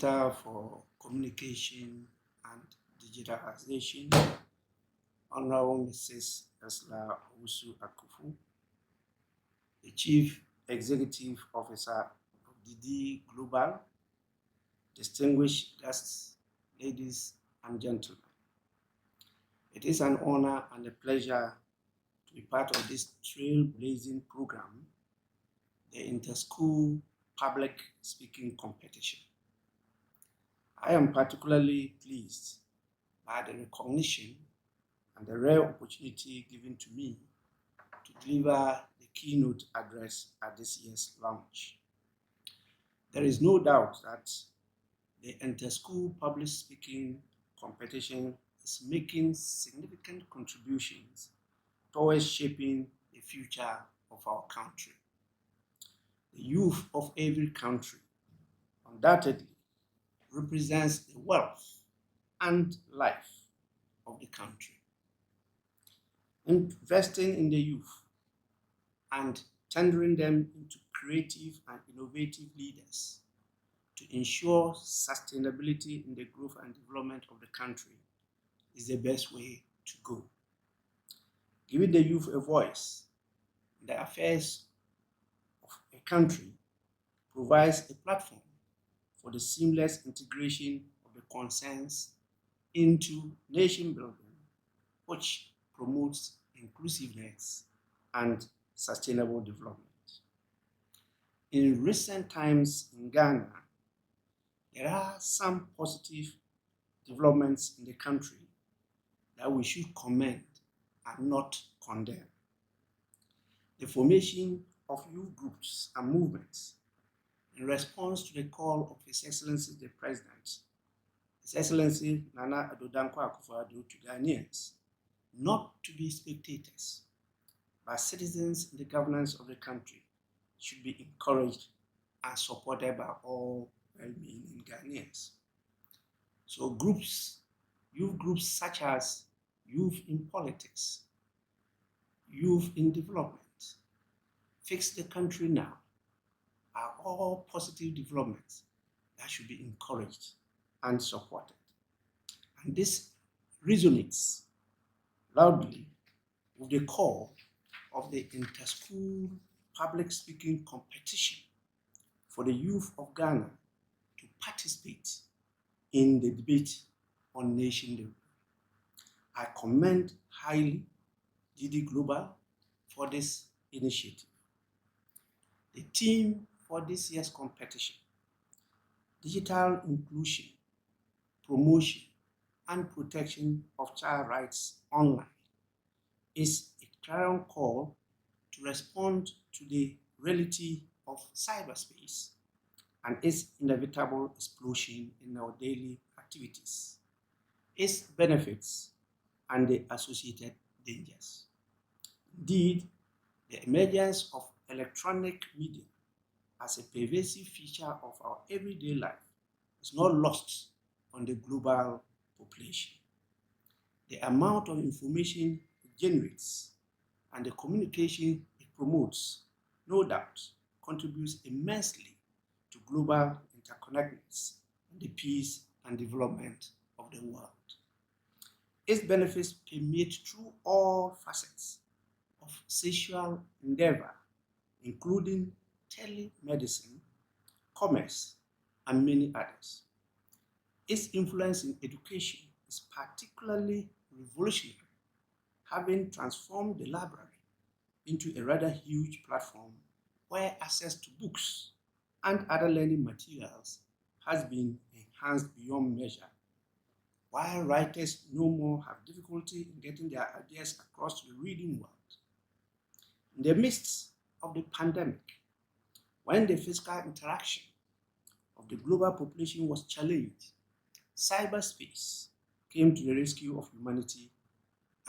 Minister for Communication and Digitalization, Honorable Mrs. Esla Owusu Akufu, the Chief Executive Officer of DD Global, distinguished guests, ladies and gentlemen. It is an honor and a pleasure to be part of this trailblazing program, the Inter-School Public Speaking Competition. I am particularly pleased by the recognition and the rare opportunity given to me to deliver the keynote address at this year's launch. There is no doubt that the Inter-School Public Speaking Competition is making significant contributions towards shaping the future of our country. The youth of every country undoubtedly represents the wealth and life of the country. Investing in the youth and tendering them into creative and innovative leaders to ensure sustainability in the growth and development of the country is the best way to go. Giving the youth a voice in the affairs of a country provides a platform for the seamless integration of the concerns into nation building, which promotes inclusiveness and sustainable development. In recent times in Ghana, there are some positive developments in the country that we should commend and not condemn. The formation of youth groups and movements in response to the call of His Excellency the President, His Excellency Nana Addo Dankwa Akufo-Addo, to Ghanaians, not to be spectators, but citizens in the governance of the country, should be encouraged and supported by all well-meaning Ghanaians. So youth groups such as Youth in Politics, Youth in Development, Fix the Country Now, are all positive developments that should be encouraged and supported. And this resonates loudly with the call of the Inter-School Public Speaking Competition for the youth of Ghana to participate in the debate on nation building. I commend highly DD Global for this initiative. The theme for this year's competition, Digital Inclusion, Promotion and Protection of Child Rights Online, is a clarion call to respond to the reality of cyberspace and its inevitable explosion in our daily activities, its benefits, and the associated dangers. Indeed, the emergence of electronic media as a pervasive feature of our everyday life is not lost on the global population. The amount of information it generates and the communication it promotes, no doubt, contributes immensely to global interconnectedness and the peace and development of the world. Its benefits permeate through all facets of social endeavor, including telemedicine, commerce, and many others. Its influence in education is particularly revolutionary, having transformed the library into a rather huge platform where access to books and other learning materials has been enhanced beyond measure, while writers no more have difficulty in getting their ideas across to the reading world. In the midst of the pandemic, when the physical interaction of the global population was challenged, cyberspace came to the rescue of humanity,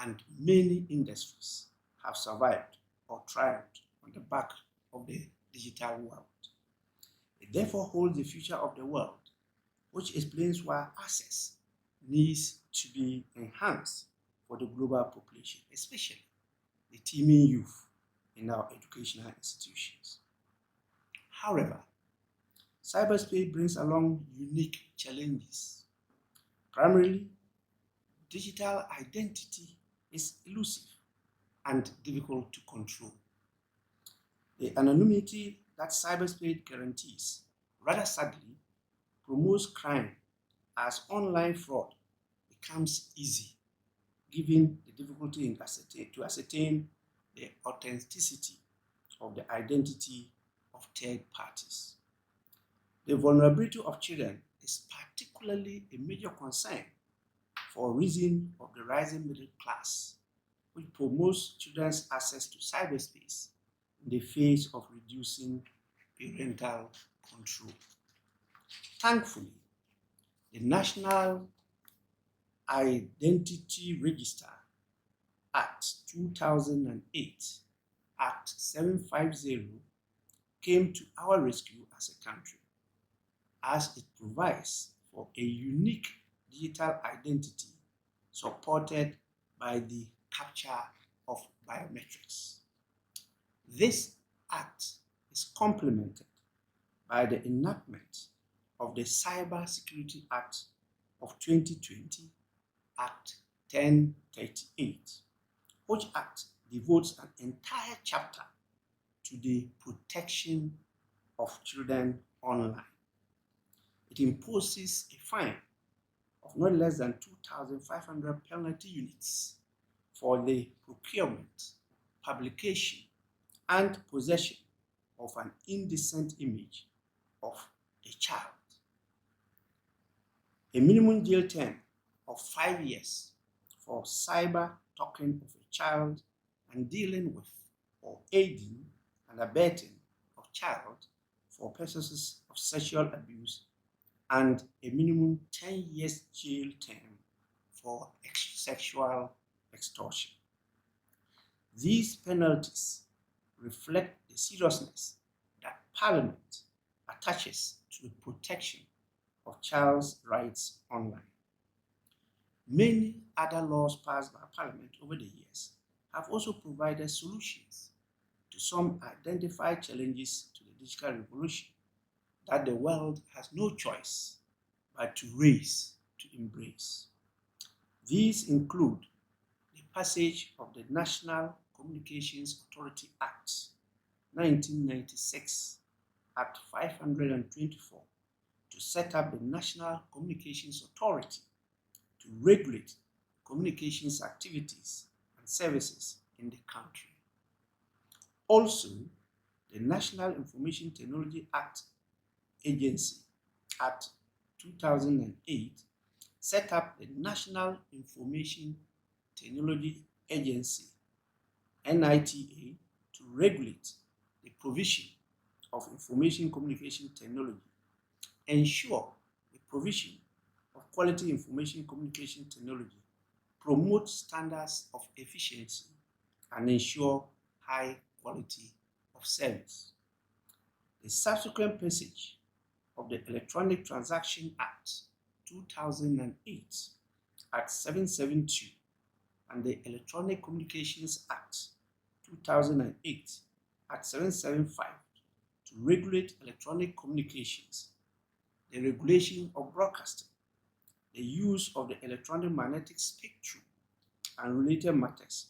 and many industries have survived or thrived on the back of the digital world. It therefore holds the future of the world, which explains why access needs to be enhanced for the global population, especially the teeming youth in our educational institutions. However, cyberspace brings along unique challenges. Primarily, digital identity is elusive and difficult to control. The anonymity that cyberspace guarantees, rather sadly, promotes crime as online fraud becomes easy, given the difficulty in ascertain the authenticity of the identity of third parties. The vulnerability of children is particularly a major concern for reason of the rising middle class, which promotes children's access to cyberspace in the face of reducing parental control. Thankfully, the National Identity Register Act 2008, Act 750, came to our rescue as a country, as it provides for a unique digital identity supported by the capture of biometrics. This act is complemented by the enactment of the Cyber Security Act of 2020, Act 1038, which act devotes an entire chapter to the protection of children online. It imposes a fine of not less than 2,500 penalty units for the procurement, publication, and possession of an indecent image of a child. A minimum jail term of 5 years for cyber talking of a child and dealing with or aiding and abetting of child for purposes of sexual abuse, and a minimum 10 years jail term for sexual extortion. These penalties reflect the seriousness that Parliament attaches to the protection of child's rights online. Many other laws passed by Parliament over the years have also provided solutions to some identified challenges to the digital revolution that the world has no choice but to embrace. These include the passage of the National Communications Authority Act 1996, Act 524, to set up the National Communications Authority to regulate communications activities and services in the country. Also, the National Information Technology Act Agency Act 2008 set up the National Information Technology Agency NITA to regulate the provision of information communication technology, ensure the provision of quality information communication technology, promote standards of efficiency, and ensure high quality of service. The subsequent passage of the Electronic Transaction Act 2008, Act 772, and the Electronic Communications Act 2008, Act 775, to regulate electronic communications, the regulation of broadcasting, the use of the electronic magnetic spectrum, and related matters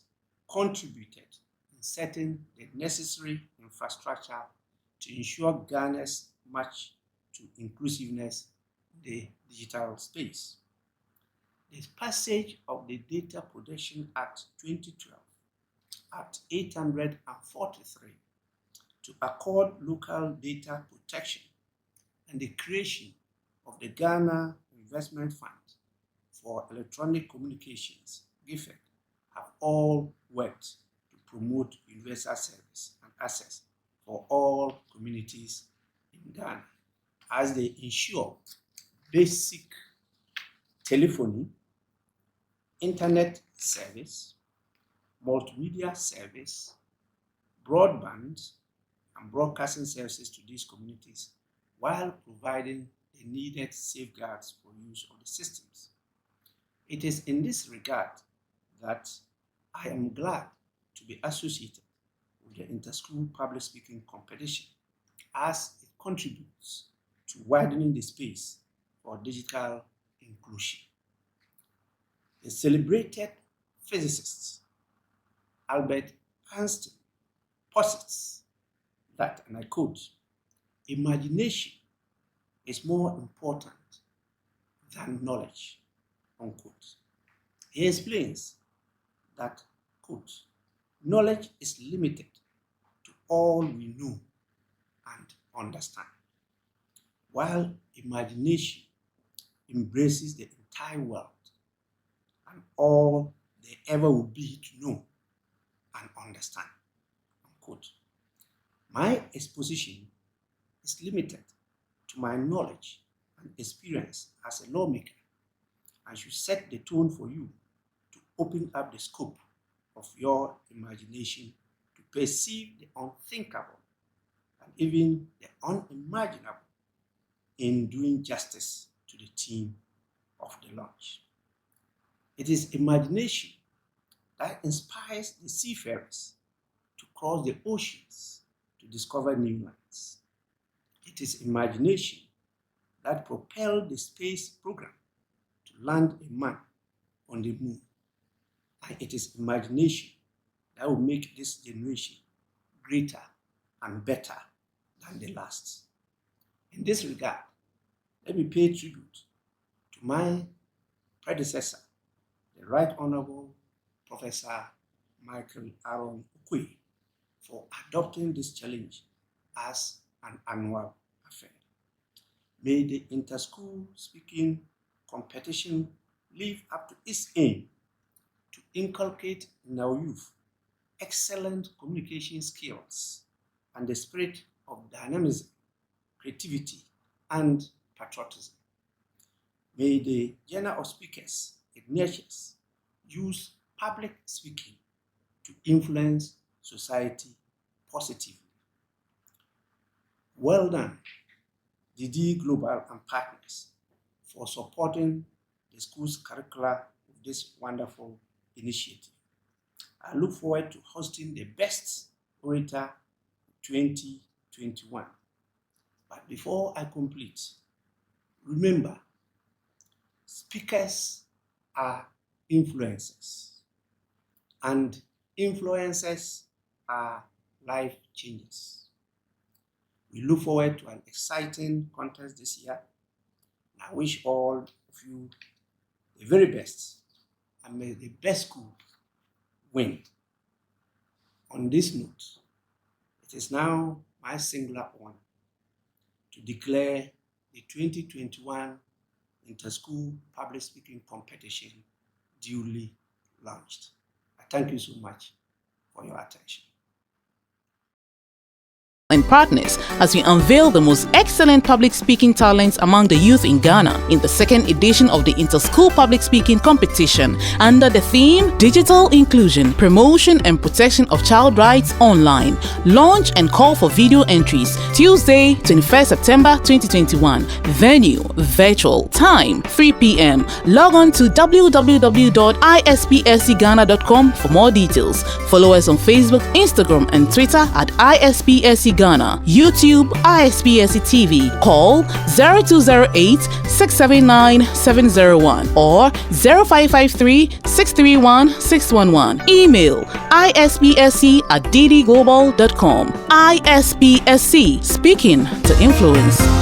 contributed in setting the necessary infrastructure to ensure Ghana's march to inclusiveness in the digital space. The passage of the Data Protection Act 2012, Act 843, to accord local data protection, and the creation of the Ghana Investment Fund for Electronic Communications, GIFEC, have all worked to promote universal service and access for all communities in Ghana, as they ensure basic telephony, internet service, multimedia service, broadband, and broadcasting services to these communities, while providing the needed safeguards for use of the systems. It is in this regard that I am glad to be associated with the Interschool Public Speaking Competition, as it contributes to widening the space for digital inclusion. The celebrated physicist Albert Einstein posits that, and I quote, "Imagination is more important than knowledge," unquote. He explains that, quote, "knowledge is limited to all we know and understand, while imagination embraces the entire world and all there ever will be to know and understand," unquote. My exposition is limited to my knowledge and experience as a lawmaker and should set the tone for you to open up the scope of your imagination to perceive the unthinkable and even the unimaginable in doing justice to the theme of the launch. It is imagination that inspires the seafarers to cross the oceans to discover new lands. It is imagination that propelled the space program to land a man on the moon. And it is imagination that will make this generation greater and better than the last. In this regard, let me pay tribute to my predecessor, the Right Honorable Professor Michael Aaron Okwe, for adopting this challenge as an annual affair. May the inter-school speaking competition live up to its aim to inculcate in our youth excellent communication skills and the spirit of dynamism, creativity, and patriotism. May the genre of speakers it nurtures use public speaking to influence society positively. Well done, DD Global and partners, for supporting the school's curricula with this wonderful initiative. I look forward to hosting the Best Orator 2021. But before I complete, remember, speakers are influencers, and influencers are life changers. We look forward to an exciting contest this year. I wish all of you the very best, and may the best school win. On this note, it is now my singular honor to declare the 2021 Inter-School Public Speaking Competition duly launched. I thank you so much for your attention. And partners as we unveil the most excellent public speaking talents among the youth in Ghana in the second edition of the Inter-School Public Speaking Competition under the theme Digital Inclusion, Promotion and Protection of Child Rights Online. Launch and call for video entries Tuesday, 21st September 2021. Venue, virtual. Time, 3 p.m. Log on to www.ispscghana.com for more details. Follow us on Facebook, Instagram and Twitter at ISPSC Ghana, YouTube, ISPSC TV. Call 0208 679 701 or 0553 631 611. Email ispsc@ddglobal.com. ISPSC, speaking to influence.